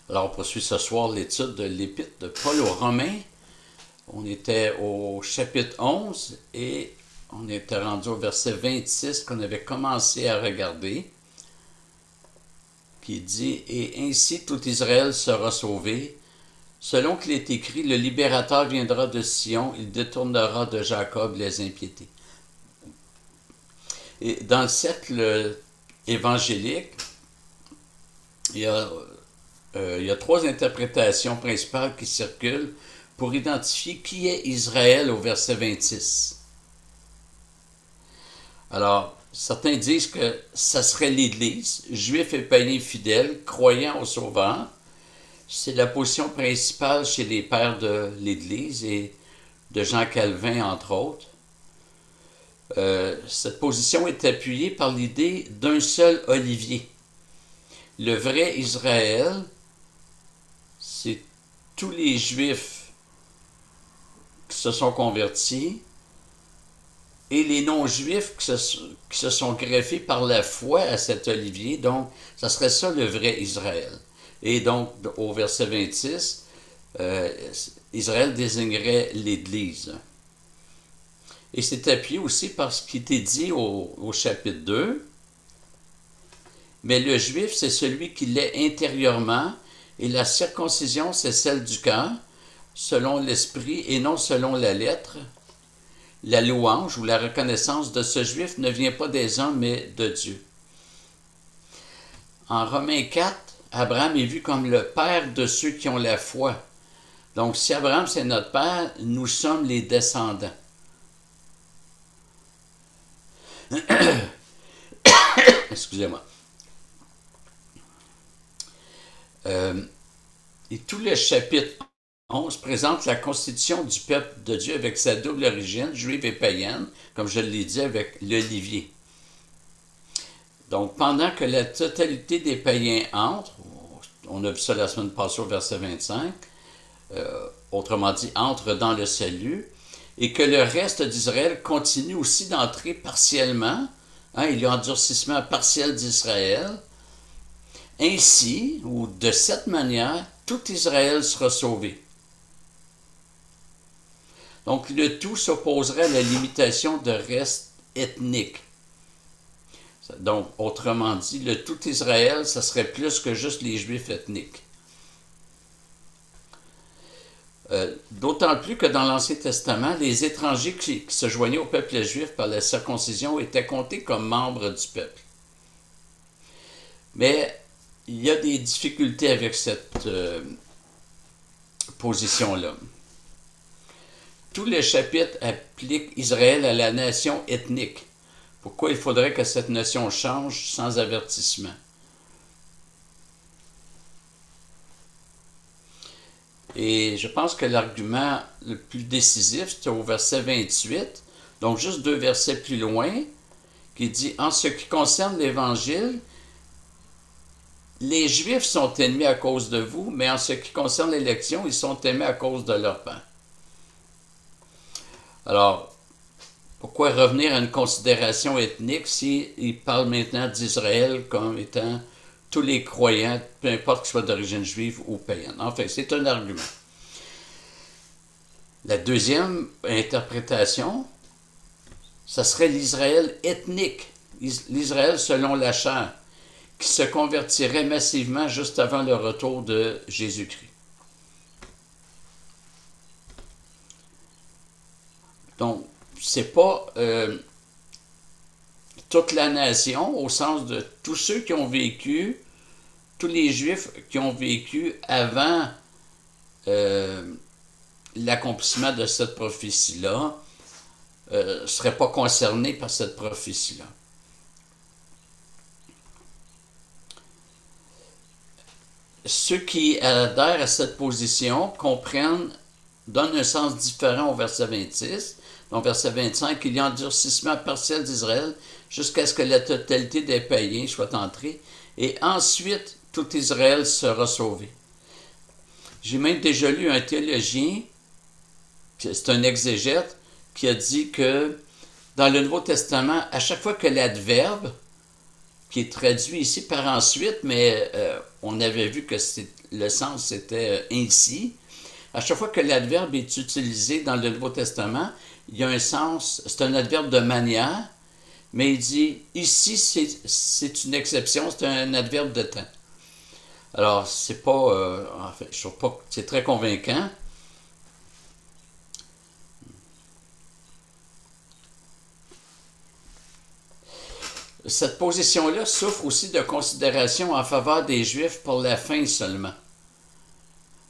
Alors, on poursuit ce soir l'étude de l'Épître de Paul aux Romains. On était au chapitre 11 et on était rendu au verset 26 qu'on avait commencé à regarder, qui dit « Et ainsi tout Israël sera sauvé. Selon qu'il est écrit, le libérateur viendra de Sion, il détournera de Jacob les impiétés. » Et dans le cercle évangélique, il y a trois interprétations principales qui circulent pour identifier qui est Israël au verset 26. Alors, certains disent que ça serait l'Église, juifs et païens fidèles, croyant au Sauveur. C'est la position principale chez les pères de l'Église et de Jean Calvin, entre autres. Cette position est appuyée par l'idée d'un seul olivier. Le vrai Israël, c'est tous les Juifs qui se sont convertis et les non-Juifs qui se sont greffés par la foi à cet olivier. Donc, ça serait ça le vrai Israël. Et donc, au verset 26, Israël désignerait l'Église. Et c'est appuyé aussi par ce qui était dit au chapitre 2. Mais le juif, c'est celui qui l'est intérieurement, et la circoncision, c'est celle du cœur, selon l'esprit et non selon la lettre. La louange ou la reconnaissance de ce juif ne vient pas des hommes, mais de Dieu. En Romains 4, Abraham est vu comme le père de ceux qui ont la foi. Donc, si Abraham, c'est notre père, nous sommes les descendants. Excusez-moi. Et tout le chapitre 11 présente la constitution du peuple de Dieu avec sa double origine, juive et païenne, comme je l'ai dit, avec l'olivier. Donc, pendant que la totalité des païens entre, on a vu ça la semaine passée au verset 25, autrement dit, entre dans le salut, et que le reste d'Israël continue aussi d'entrer partiellement, il y a un endurcissement partiel d'Israël. Ainsi, ou de cette manière, tout Israël sera sauvé. Donc, le tout s'opposerait à la limitation de reste ethnique. Donc, autrement dit, le tout Israël, ça serait plus que juste les Juifs ethniques. D'autant plus que dans l'Ancien Testament, les étrangers qui se joignaient au peuple juif par la circoncision étaient comptés comme membres du peuple. Mais il y a des difficultés avec cette position-là. Tout le chapitre applique Israël à la nation ethnique. Pourquoi il faudrait que cette notion change sans avertissement? Et je pense que l'argument le plus décisif, c'est au verset 28, donc juste 2 versets plus loin, qui dit « En ce qui concerne l'Évangile, les Juifs sont ennemis à cause de vous, mais en ce qui concerne l'élection, ils sont aimés à cause de leur pain. » Alors, pourquoi revenir à une considération ethnique s'il parle maintenant d'Israël comme étant tous les croyants, peu importe qu'ils soient d'origine juive ou païenne? Enfin, c'est un argument. La deuxième interprétation, ça serait l'Israël ethnique, l'Israël selon la chair, qui se convertirait massivement juste avant le retour de Jésus-Christ. Donc, c'est pas toute la nation, au sens de tous ceux qui ont vécu, tous les Juifs qui ont vécu avant l'accomplissement de cette prophétie-là, ne seraient pas concernés par cette prophétie-là. Ceux qui adhèrent à cette position comprennent, donnent un sens différent au verset 26. Donc, verset 25, il y a un endurcissement partiel d'Israël jusqu'à ce que la totalité des païens soit entrée. Et ensuite, tout Israël sera sauvé. J'ai même déjà lu un théologien, c'est un exégète, qui a dit que dans le Nouveau Testament, à chaque fois que l'adverbe, qui est traduit ici par ensuite, mais on avait vu que le sens était ainsi. À chaque fois que l'adverbe est utilisé dans le Nouveau Testament, il y a un sens, c'est un adverbe de manière, mais il dit ici c'est une exception, c'est un adverbe de temps. Alors, c'est pas, en fait, je trouve pas que c'est très convaincant. Cette position-là souffre aussi de considération en faveur des Juifs pour la fin seulement.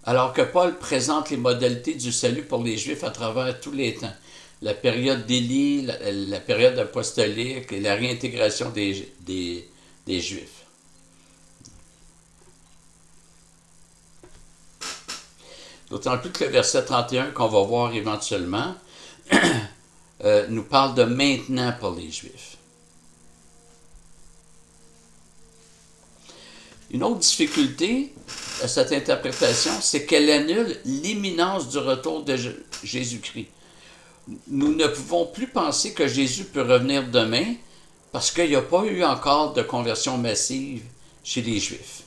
Alors que Paul présente les modalités du salut pour les Juifs à travers tous les temps. La période d'Élie, la période apostolique et la réintégration des Juifs. D'autant plus que le verset 31 qu'on va voir éventuellement nous parle de maintenant pour les Juifs. Une autre difficulté à cette interprétation, c'est qu'elle annule l'imminence du retour de Jésus-Christ. Nous ne pouvons plus penser que Jésus peut revenir demain parce qu'il n'y a pas eu encore de conversion massive chez les Juifs.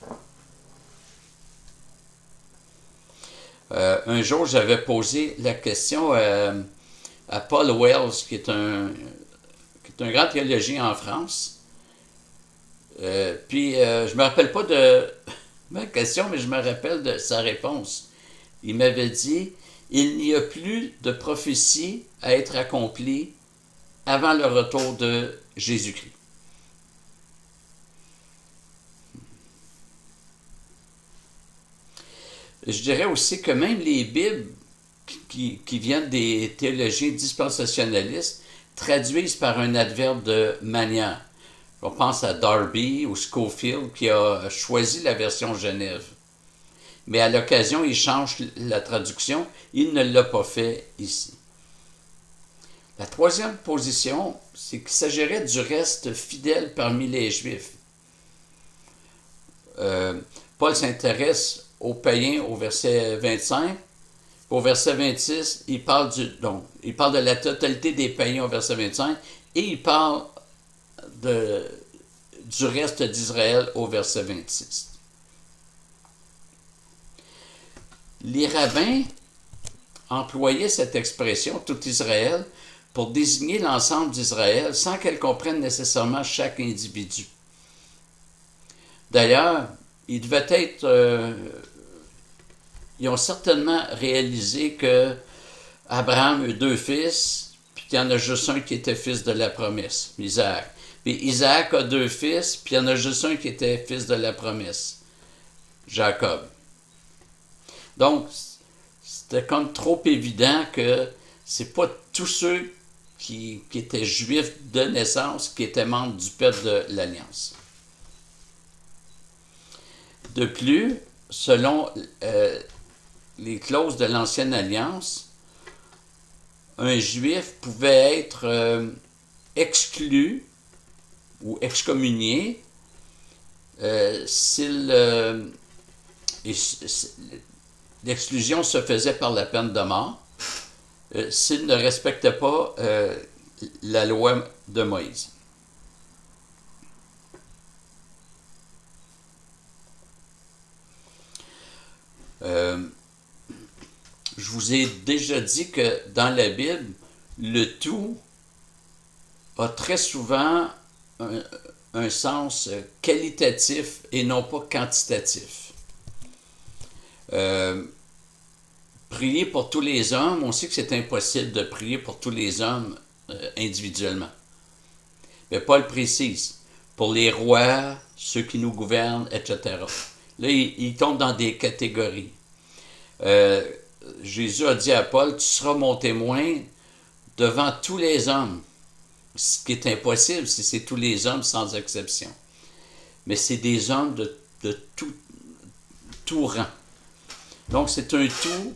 Un jour, j'avais posé la question à Paul Wells, qui est un grand théologien en France. Puis, je ne me rappelle pas de ma question, mais je me rappelle de sa réponse. Il m'avait dit, il n'y a plus de prophétie à être accomplie avant le retour de Jésus-Christ. Je dirais aussi que même les Bibles qui viennent des théologiens dispensationalistes traduisent par un adverbe de manière. On pense à Darby ou Scofield qui a choisi la version Genève. Mais à l'occasion, il change la traduction. Il ne l'a pas fait ici. La troisième position, c'est qu'il s'agirait du reste fidèle parmi les Juifs. Paul s'intéresse aux païens au verset 25. Au verset 26, il parle de la totalité des païens au verset 25 et il parle du reste d'Israël au verset 26. Les rabbins employaient cette expression, tout Israël, pour désigner l'ensemble d'Israël sans qu'elle comprenne nécessairement chaque individu. D'ailleurs, ils devaient être... ils ont certainement réalisé que Abraham eut 2 fils, puis qu'il y en a juste un qui était fils de la promesse, Isaac. Puis Isaac a 2 fils, puis il y en a juste un qui était fils de la promesse, Jacob. Donc, c'était comme trop évident que c'est pas tous ceux qui étaient juifs de naissance qui étaient membres du peuple de l'Alliance. De plus, selon les clauses de l'Ancienne Alliance, un juif pouvait être exclu ou excommunié l'exclusion se faisait par la peine de mort s'il ne respectait pas la loi de Moïse. Je vous ai déjà dit que dans la Bible, le tout a très souvent un sens qualitatif et non pas quantitatif. Prier pour tous les hommes, on sait que c'est impossible de prier pour tous les hommes individuellement. Mais Paul précise, pour les rois, ceux qui nous gouvernent, etc. Là, il tombe dans des catégories. Jésus a dit à Paul, tu seras mon témoin devant tous les hommes. Ce qui est impossible si c'est tous les hommes sans exception. Mais c'est des hommes de tout rang. Donc c'est un tout,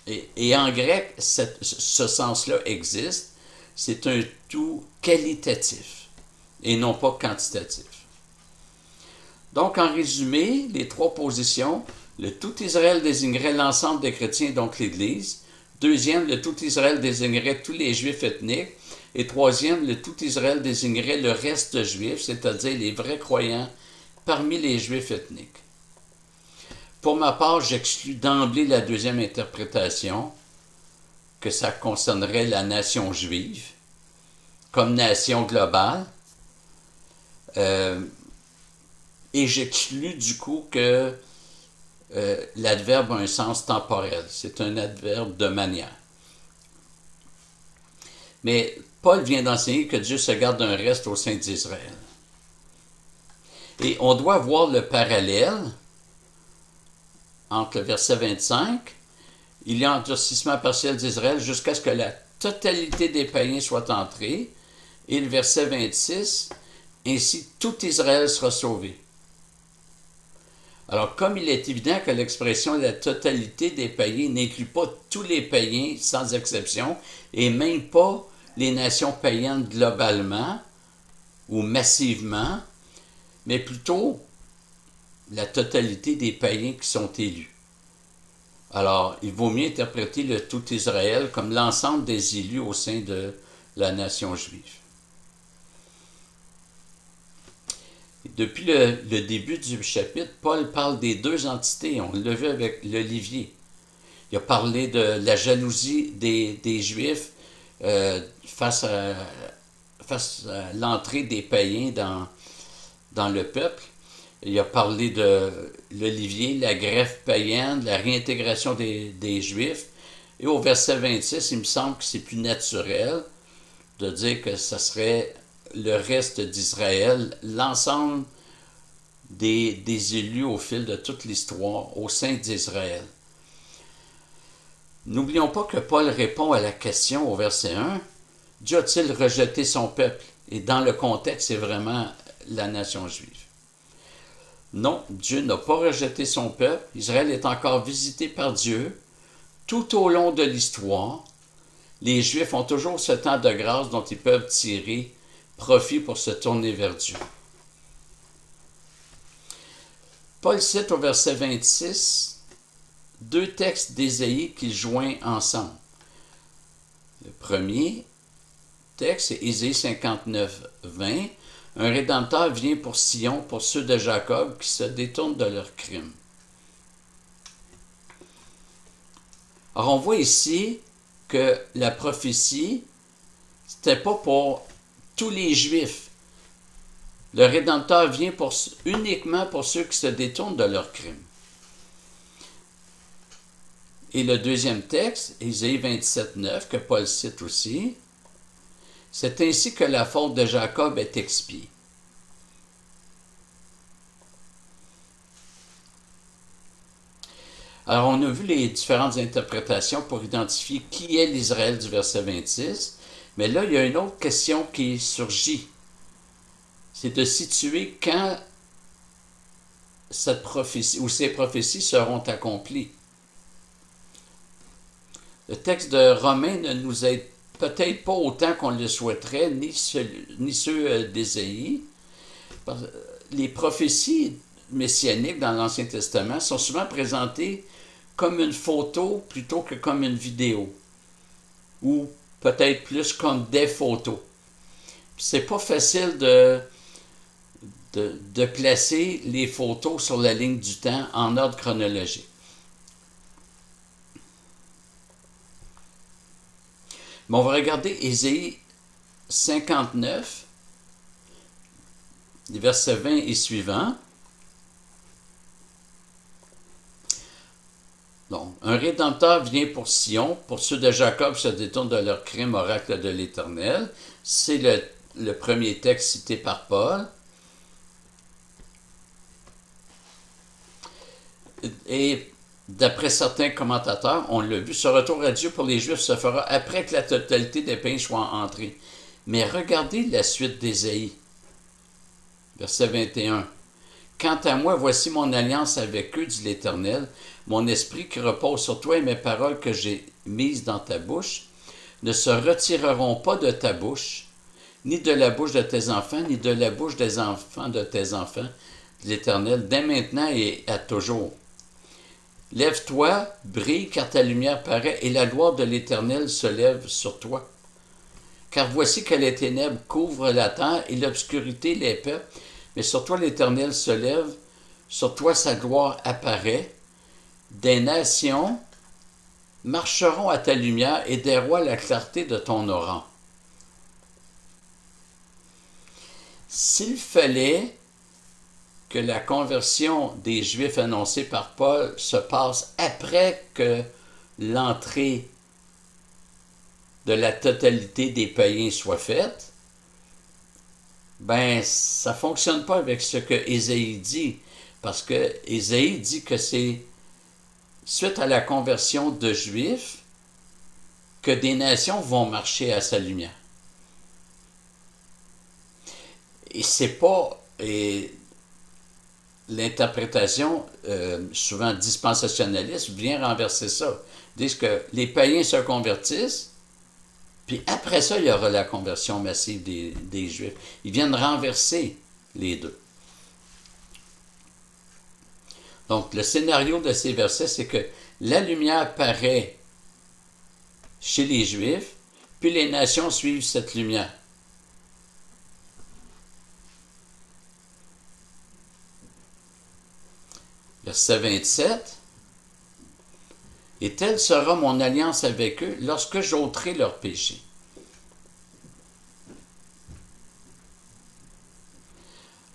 et en grec, ce sens-là existe, c'est un tout qualitatif et non pas quantitatif. Donc en résumé, les 3 positions, le tout Israël désignerait l'ensemble des chrétiens, donc l'Église. Deuxième, le tout Israël désignerait tous les Juifs ethniques. Et troisième, le tout Israël désignerait le reste juif, c'est-à-dire les vrais croyants parmi les Juifs ethniques. Pour ma part, j'exclus d'emblée la deuxième interprétation, que ça concernerait la nation juive comme nation globale. Et j'exclus du coup que l'adverbe a un sens temporel. C'est un adverbe de manière. Mais Paul vient d'enseigner que Dieu se garde un reste au sein d'Israël. Et on doit voir le parallèle entre le verset 25, il y a un endurcissement partiel d'Israël jusqu'à ce que la totalité des païens soit entrée, et le verset 26, ainsi tout Israël sera sauvé. Alors, comme il est évident que l'expression la totalité des païens n'inclut pas tous les païens sans exception, et même pas les nations païennes globalement ou massivement, mais plutôt la totalité des païens qui sont élus. Alors, il vaut mieux interpréter le tout Israël comme l'ensemble des élus au sein de la nation juive. Depuis le début du chapitre, Paul parle des deux entités. On l'a vu avec l'olivier. Il a parlé de la jalousie des Juifs face à l'entrée des païens dans le peuple. Il a parlé de l'olivier, la greffe païenne, la réintégration des Juifs. Et au verset 26, il me semble que c'est plus naturel de dire que ce serait le reste d'Israël, l'ensemble des élus au fil de toute l'histoire au sein d'Israël. N'oublions pas que Paul répond à la question au verset 1, « Dieu a-t-il rejeté son peuple? » Et dans le contexte, c'est vraiment la nation juive. Non, Dieu n'a pas rejeté son peuple. Israël est encore visité par Dieu. Tout au long de l'histoire, les Juifs ont toujours ce temps de grâce dont ils peuvent tirer profit pour se tourner vers Dieu. Paul cite au verset 26 deux textes d'Ésaïe qu'il joint ensemble. Le premier texte, c'est Ésaïe 59, 20. Un Rédempteur vient pour Sion, pour ceux de Jacob qui se détournent de leurs crimes. Alors on voit ici que la prophétie, c'était pas pour tous les Juifs. Le Rédempteur vient uniquement pour ceux qui se détournent de leurs crimes. Et le deuxième texte, Ésaïe 27, 9, que Paul cite aussi, c'est ainsi que la faute de Jacob est expiée. Alors, on a vu les différentes interprétations pour identifier qui est l'Israël du verset 26, mais là, il y a une autre question qui surgit. C'est de situer quand cette prophétie ou ces prophéties seront accomplies. Le texte de Romains ne nous aide peut-être pas autant qu'on le souhaiterait, ni ceux d'Ésaïe. Les prophéties messianiques dans l'Ancien Testament sont souvent présentées comme une photo plutôt que comme une vidéo, ou peut-être plus comme des photos. C'est pas facile de placer les photos sur la ligne du temps en ordre chronologique. Mais on va regarder Ésaïe 59, les versets 20 et suivants. Donc, un Rédempteur vient pour Sion, pour ceux de Jacob se détournent de leur crime, oracle de l'Éternel. C'est le premier texte cité par Paul. Et d'après certains commentateurs, on l'a vu, ce retour à Dieu pour les Juifs se fera après que la totalité des païens soit entrée. Mais regardez la suite d'Ésaïe, verset 21. « Quant à moi, voici mon alliance avec eux, dit l'Éternel, mon esprit qui repose sur toi et mes paroles que j'ai mises dans ta bouche ne se retireront pas de ta bouche, ni de la bouche de tes enfants, ni de la bouche des enfants de tes enfants, dit l'Éternel, dès maintenant et à toujours. Lève-toi, brille, car ta lumière paraît, et la gloire de l'Éternel se lève sur toi. Car voici que les ténèbres couvrent la terre et l'obscurité les peuples, mais sur toi l'Éternel se lève, sur toi sa gloire apparaît. des nations marcheront à ta lumière et des rois la clarté de ton aurore. S'il fallait que la conversion des Juifs annoncée par Paul se passe après que l'entrée de la totalité des païens soit faite, ben ça ne fonctionne pas avec ce que Ésaïe dit, parce que Ésaïe dit que c'est suite à la conversion de Juifs que des nations vont marcher à sa lumière. Et c'est pas l'interprétation souvent dispensationaliste vient renverser ça. Ils disent que les païens se convertissent, puis après ça, il y aura la conversion massive des Juifs. Ils viennent renverser les deux. Donc, le scénario de ces versets, c'est que la lumière paraît chez les Juifs, puis les nations suivent cette lumière. Verset 27. Et telle sera mon alliance avec eux lorsque j'ôterai leurs péchés.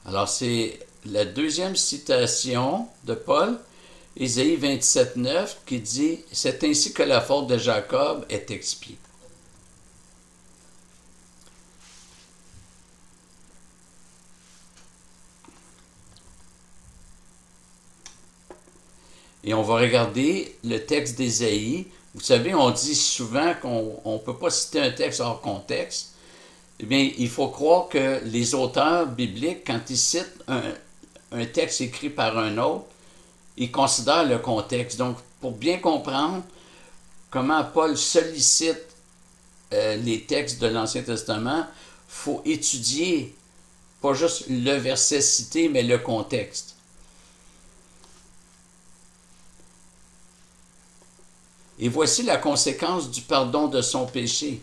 Alors, c'est la deuxième citation de Paul, Ésaïe 27, 9, qui dit « C'est ainsi que la faute de Jacob est expiée. » Et on va regarder le texte d'Ésaïe. Vous savez, on dit souvent qu'on ne peut pas citer un texte hors contexte. Eh bien, il faut croire que les auteurs bibliques, quand ils citent un texte écrit par un autre, ils considèrent le contexte. Donc, pour bien comprendre comment Paul sollicite les textes de l'Ancien Testament, il faut étudier pas juste le verset cité, mais le contexte. Et voici la conséquence du pardon de son péché.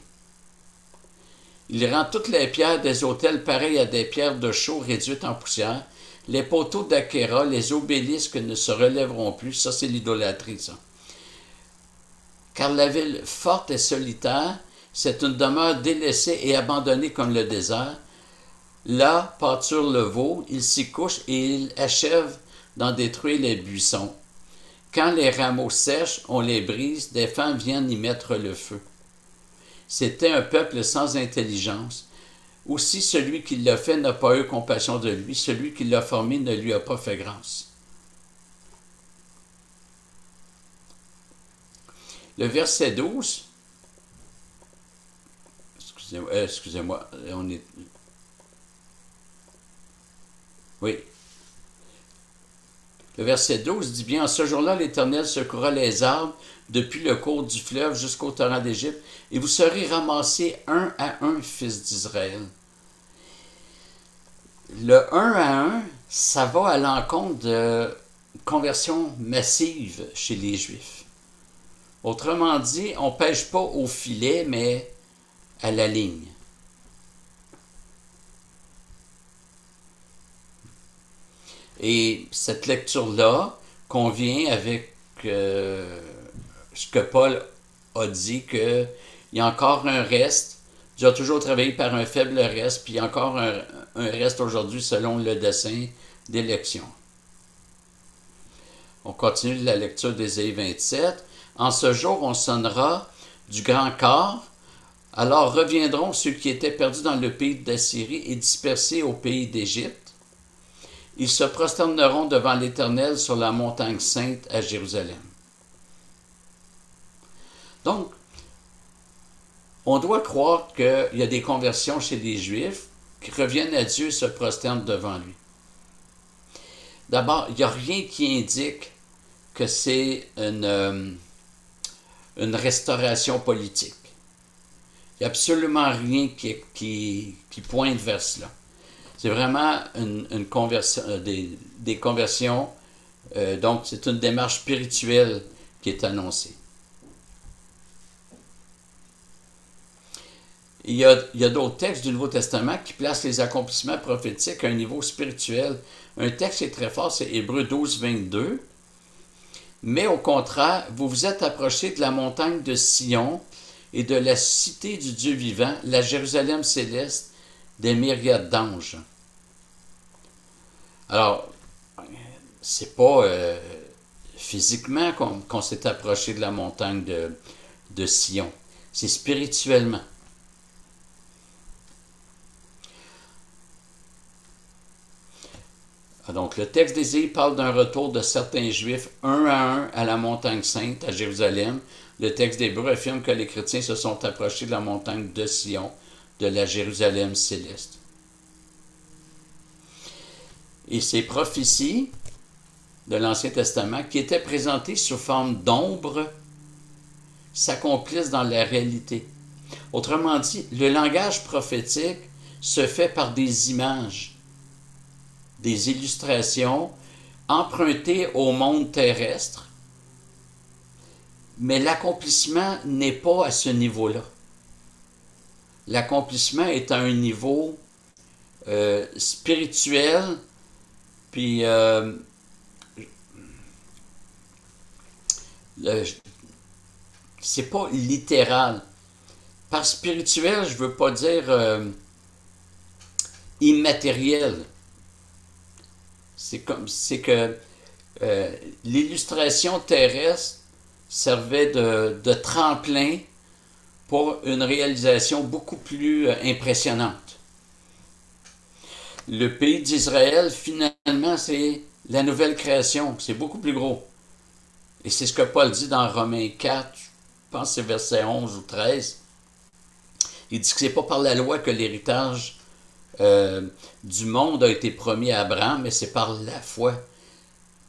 Il rend toutes les pierres des autels pareilles à des pierres de chaux réduites en poussière. Les poteaux d'Achéra, les obélisques ne se relèveront plus. Ça, c'est l'idolâtrie, ça. Car la ville forte et solitaire, c'est une demeure délaissée et abandonnée comme le désert. Là pâture le veau, il s'y couche et il achève d'en détruire les buissons. Quand les rameaux sèchent, on les brise, des femmes viennent y mettre le feu. C'était un peuple sans intelligence. Aussi, celui qui l'a fait n'a pas eu compassion de lui, celui qui l'a formé ne lui a pas fait grâce. Le verset 12, excusez-moi, on est... Oui. Le verset 12 dit bien, « En ce jour-là, l'Éternel secourra les arbres depuis le cours du fleuve jusqu'au torrent d'Égypte, et vous serez ramassés un à un, fils d'Israël. » Le un à un, ça va à l'encontre de conversion massive chez les Juifs. Autrement dit, on ne pêche pas au filet, mais à la ligne. Et cette lecture-là convient avec ce que Paul a dit, qu'il y a encore un reste. Dieu a toujours travaillé par un faible reste, puis il y a encore un reste aujourd'hui selon le dessein d'élection. On continue la lecture d'Ésaïe 27. « En ce jour, on sonnera du grand corps. Alors reviendront ceux qui étaient perdus dans le pays d'Assyrie et dispersés au pays d'Égypte. Ils se prosterneront devant l'Éternel sur la montagne sainte à Jérusalem. » Donc, on doit croire qu'il y a des conversions chez les Juifs qui reviennent à Dieu et se prosternent devant lui. D'abord, il n'y a rien qui indique que c'est une restauration politique. Il n'y a absolument rien qui pointe vers cela. C'est vraiment une conversion, des conversions, donc c'est une démarche spirituelle qui est annoncée. Il y a d'autres textes du Nouveau Testament qui placent les accomplissements prophétiques à un niveau spirituel. Un texte qui est très fort, c'est Hébreux 12, 22. Mais au contraire, vous vous êtes approchés de la montagne de Sion et de la cité du Dieu vivant, la Jérusalem céleste, des myriades d'anges. Alors, c'est pas physiquement qu'on s'est approché de la montagne de Sion, c'est spirituellement. Donc, le texte d'Ésaïe parle d'un retour de certains Juifs un à la montagne sainte, à Jérusalem. Le texte d'Hébreu affirme que les chrétiens se sont approchés de la montagne de Sion, de la Jérusalem céleste. Et ces prophéties de l'Ancien Testament, qui étaient présentées sous forme d'ombre, s'accomplissent dans la réalité. Autrement dit, le langage prophétique se fait par des images, des illustrations empruntées au monde terrestre, mais l'accomplissement n'est pas à ce niveau-là. L'accomplissement est à un niveau spirituel, puis c'est pas littéral. Par spirituel, je veux pas dire immatériel. C'est que l'illustration terrestre servait de tremplin pour une réalisation beaucoup plus impressionnante. Le pays d'Israël, finalement, c'est la nouvelle création. C'est beaucoup plus gros. Et c'est ce que Paul dit dans Romains 4, je pense que c'est verset 11 ou 13. Il dit que c'est pas par la loi que l'héritage du monde a été promis à Abraham, mais c'est par la foi.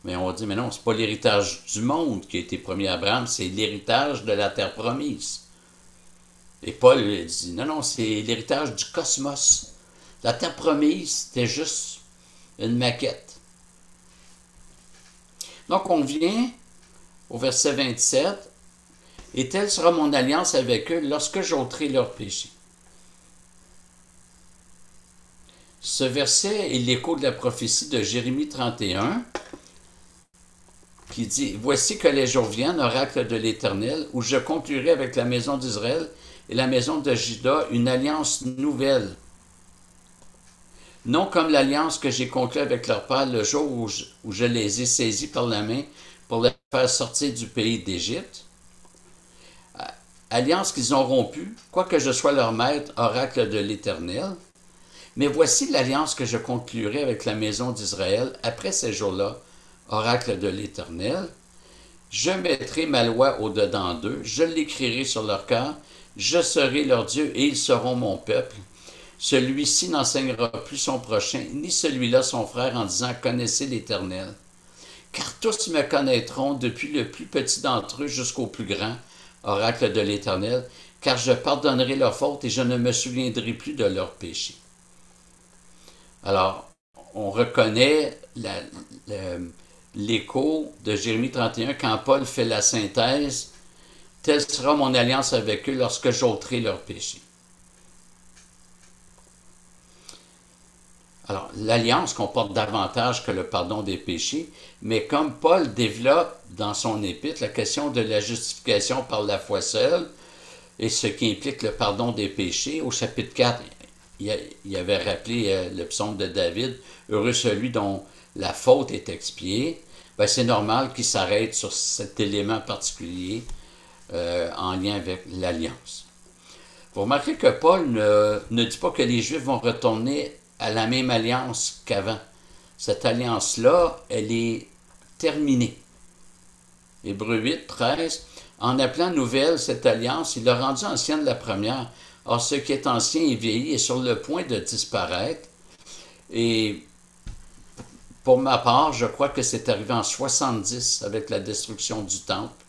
Mais on dit, mais non, c'est pas l'héritage du monde qui a été promis à Abraham, c'est l'héritage de la terre promise. Et Paul dit, non, non, c'est l'héritage du cosmos. La terre promise, c'était juste une maquette. Donc, on vient au verset 27, « Et telle sera mon alliance avec eux lorsque j'ôterai leurs péchés. » Ce verset est l'écho de la prophétie de Jérémie 31, qui dit, « Voici que les jours viennent, oracle de l'Éternel, où je conclurai avec la maison d'Israël et la maison de Juda une alliance nouvelle. Non comme l'alliance que j'ai conclue avec leur père le jour où je les ai saisis par la main pour les faire sortir du pays d'Égypte. Alliance qu'ils ont rompue, quoique je sois leur maître, oracle de l'Éternel. Mais voici l'alliance que je conclurai avec la maison d'Israël après ces jours-là, oracle de l'Éternel. Je mettrai ma loi au-dedans d'eux, je l'écrirai sur leur cœur, je serai leur Dieu et ils seront mon peuple. Celui-ci n'enseignera plus son prochain, ni celui-là son frère, en disant « Connaissez l'Éternel ». Car tous me connaîtront, depuis le plus petit d'entre eux jusqu'au plus grand, oracle de l'Éternel, car je pardonnerai leurs fautes et je ne me souviendrai plus de leurs péchés. Alors, on reconnaît l'écho de Jérémie 31 quand Paul fait la synthèse « Telle sera mon alliance avec eux lorsque j'ôterai leurs péchés ». Alors, l'alliance comporte davantage que le pardon des péchés, mais comme Paul développe dans son épître la question de la justification par la foi seule, et ce qui implique le pardon des péchés, au chapitre 4, il avait rappelé le psaume de David, « Heureux celui dont la faute est expiée », c'est normal qu'il s'arrête sur cet élément particulier en lien avec l'alliance. Vous remarquez que Paul ne dit pas que les Juifs vont retourner à la même alliance qu'avant. Cette alliance-là, elle est terminée. Hébreux 8, 13. En appelant nouvelle cette alliance, il a rendu ancienne la première. Or, ce qui est ancien et vieilli est sur le point de disparaître. Et pour ma part, je crois que c'est arrivé en 70 avec la destruction du temple.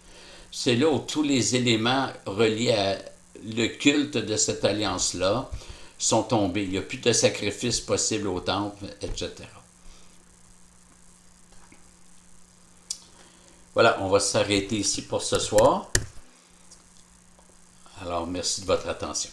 C'est là où tous les éléments reliés à le culte de cette alliance-là sont tombés. Il n'y a plus de sacrifice possible au temple, etc. Voilà, on va s'arrêter ici pour ce soir. Alors, merci de votre attention.